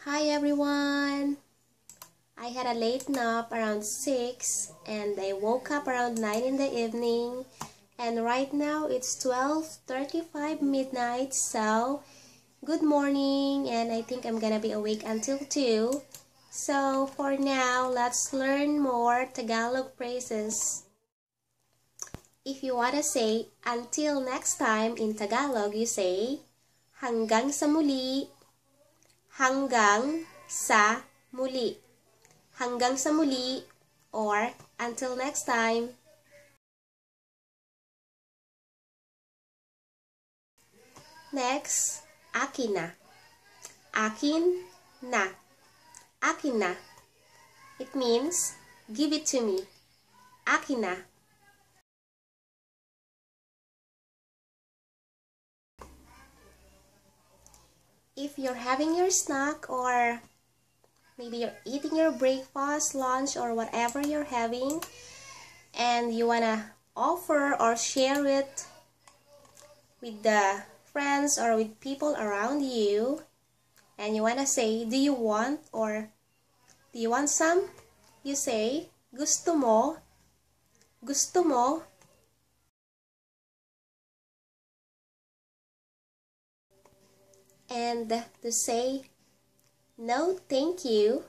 Hi everyone! I had a late nap around 6 and I woke up around 9 in the evening, and right now it's 12:35 midnight, so good morning, and I think I'm gonna be awake until 2. So for now, let's learn more Tagalog phrases. If you wanna say until next time in Tagalog, you say hanggang sa muli. Hanggang sa muli. Hanggang sa muli or until next time. Next, akin na. Akin na. Akin na. It means give it to me. Akin na. If you're having your snack, or maybe you're eating your breakfast, lunch, or whatever you're having, and you wanna offer or share it with the friends or with people around you, and you wanna say, do you want, or do you want some? You say, gusto mo? Gusto mo? And to say, no, thank you.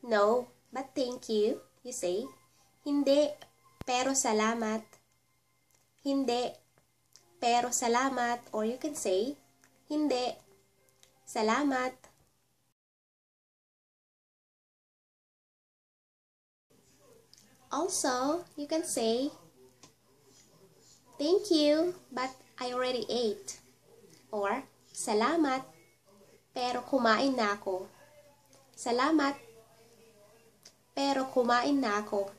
No, but thank you. You say, hindi, pero salamat. Hindi, pero salamat. Or you can say, hindi, salamat. Also, you can say, thank you, but I already ate. Or, salamat, pero kumain na ako. Salamat, pero kumain na ako.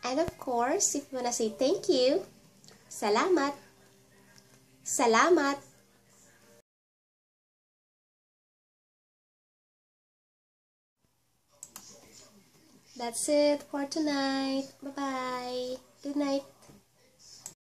And of course, if you wanna say thank you, salamat, salamat. That's it for tonight. Bye-bye. Good night.